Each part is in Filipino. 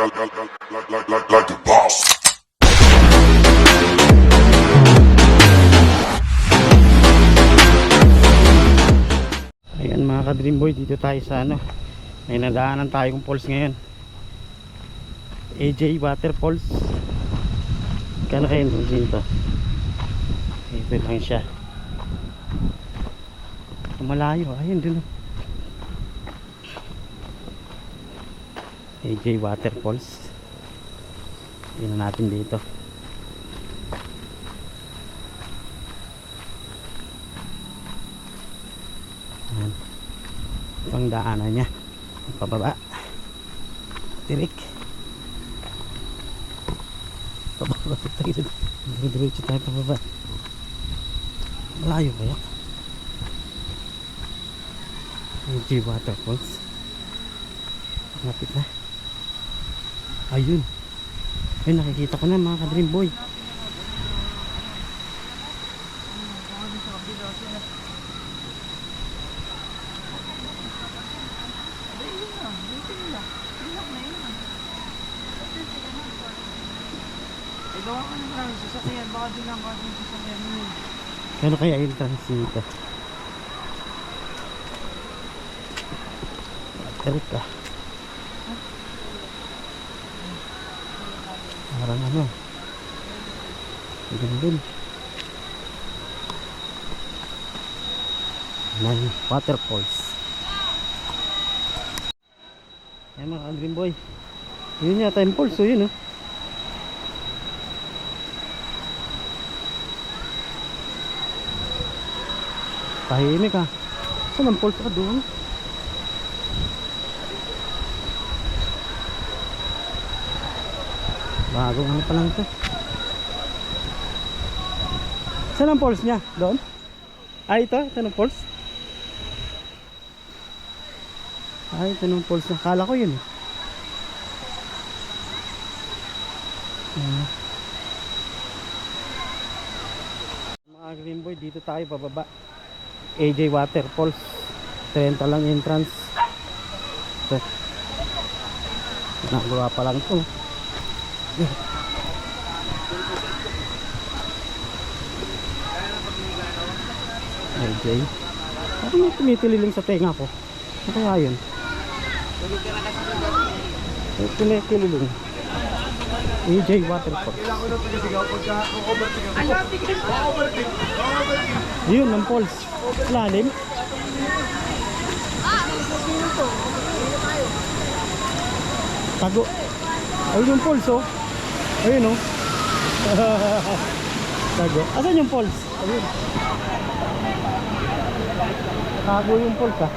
like the boss. Ayan mga ka-Dream Boy, dito tayo sa ano, may nadaanan tayong falls ngayon, AJ Waterfalls. Kano kayo dito? Ito lang siya, malayo, ayun dun, AJ Waterfalls. Tingnan natin dito. Ayan, ang daanan niya pababa, tirik pababa tayo, diretso tayo pababa. Malayo kaya AJ Waterfalls? Lapit na. Ayun, ay nakikita ko na mga ka-Dream Boy. Gawa ka na maraming sasakyan, baka din lang kasi yung sasakyan mo. Kano kaya entrance dito? Tarik ka. Parang ano, gandun ng waterfalls. Ayan mga ka-Dream Boy, yun yata yung falls, so yun oh. Tahimik ah. Saan ang falls ka doon? Bagong ano pa lang ito. Saan ang falls niya? Doon? Ay ito? Ito ang falls? Ay ito ang falls niya. Kala ko yun eh. Mga Dream Boy, dito tayo bababa. AJ Waterfalls, 30 lang entrance. Ito, nagawa pa lang ito. AJ, ako yung tumitililing sa tenga ko. Ano kaya yun? Tumitililing AJ Waterfalls. Yun ang falls. Lalim. Tago. Ayun yung falls oh. Ayun oh. Tago. Asan yung falls? Ayun. Tago yung falls ah.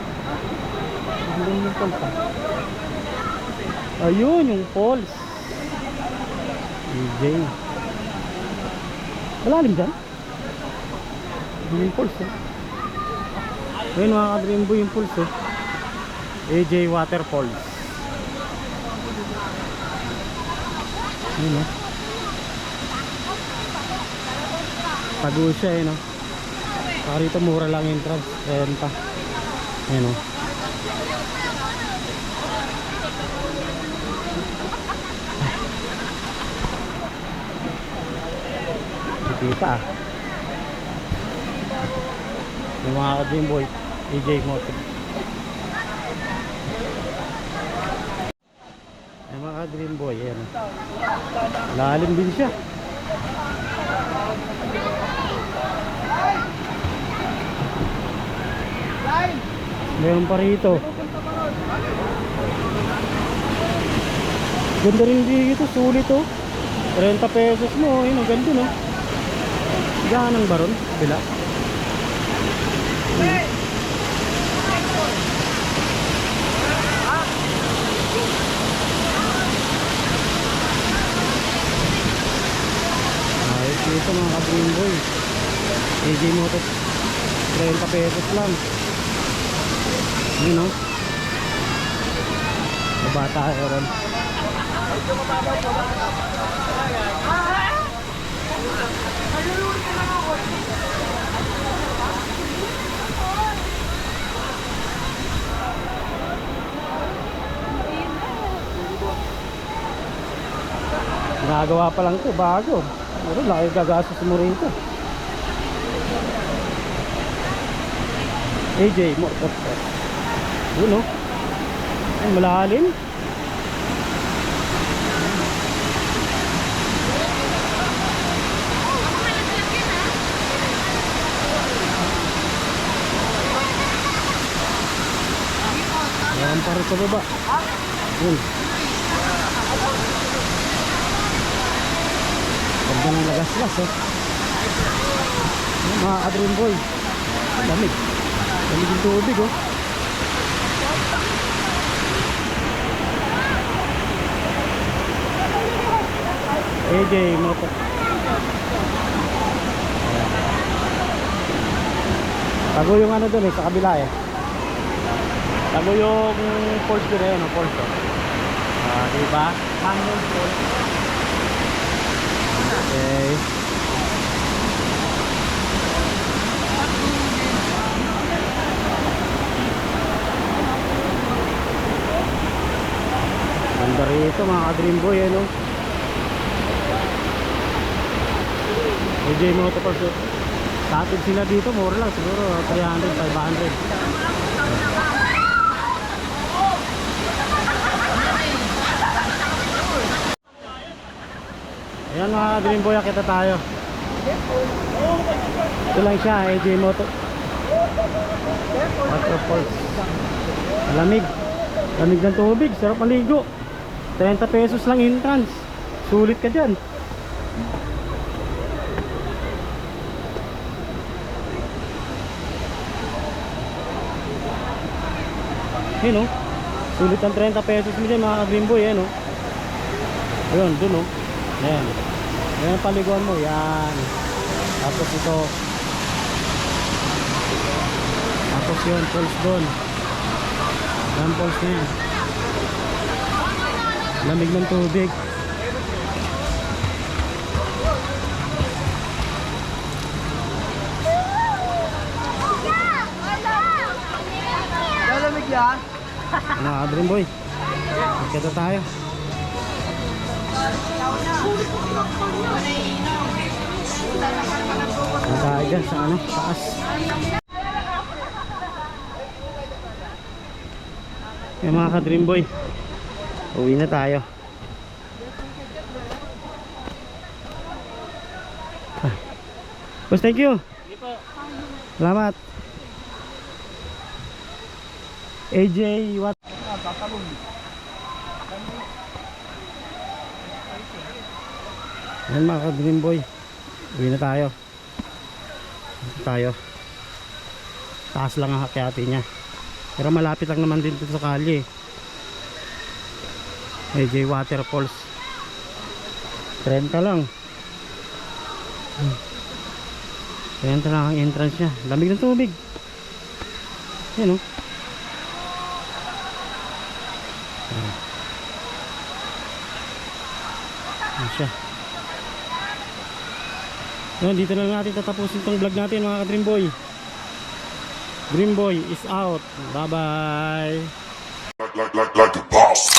Ayun yung falls ah. Ayun yung falls. DJ. Malalim dyan. Ayun yung falls oh. Ayun mga ka-Dream Boy yung falls oh. AJ Waterfalls. Ayun oh. Tago siya eh no. Saka rito mura lang entrance, renta. Ayun oh. Kita ah. Yung mga ka-Dream Boy AJ Motor. Yung mga ka-Dream Boy yan. Lalim din siya. Meron pa rito. Ganda rin dito, sulit oh. 30 pesos mo, yun ang ganda no. Ganon ba ron? Bila? Ayos dito mga ka-Dream Boy. AJ Motor 30 pesos lang. Yun o. Mabata ka ron. Ginagawa pa lang ito, bago. Pero laki gagastos mo rito. AJ Motorsport. Yun o. Ay, malalim. Ayan pa rin sa baba. Yun. Ganda ng lagas-las eh. Ayan, mga ka-Dream Boy. Lamig. Lamig yung tubig oh. AJ Motor. Tago yung ano dun eh, sa kabila eh. Tago yung Porsche doon eh, no? Porsche. Diba? Manual Porsche. Okay. Ganda rito mga ka-Dream Boy eh, no? AJ Motorsport. Tatid sila dito, mura lang siguro 300, 500. Ayan mga ka-Dream Boy, akita tayo. Ito lang siya, AJ Motor. Waterfalls. Lamig. Lamig ng tubig, sarap maligo. 30 pesos lang entrance. Sulit ka dyan. Yun o. Sulit ang 30 pesos mo dyan mga ka-Dream Boy. Yan o. Ayun, dun o. Ayan. Ayan ang paliguan mo. Yan. Tapos ito. Tapos yun, pulse doon. Yan pulse na yan. Lamig ng tubig. Lalamig yan. Ano ka Dream Boy? Magkita tayo. Ano tayo dyan sa ano? Taas. Yung mga ka-Dream Boy, uwi na tayo. Boss, thank you. Salamat. AJ, what? Yan mga ka-Dream Boy, uwi na tayo. Taas lang ang hakyati niya, pero malapit lang naman din dito sa kalye. AJ Waterfalls, 30 lang. 30 lang ang entrance niya. Lamig ng tubig. Yan o. Yan siya. Yan, dito na natin tatapusin itong vlog natin mga ka-Dream Boy. Dream Boy is out. Bye bye. Like a boss.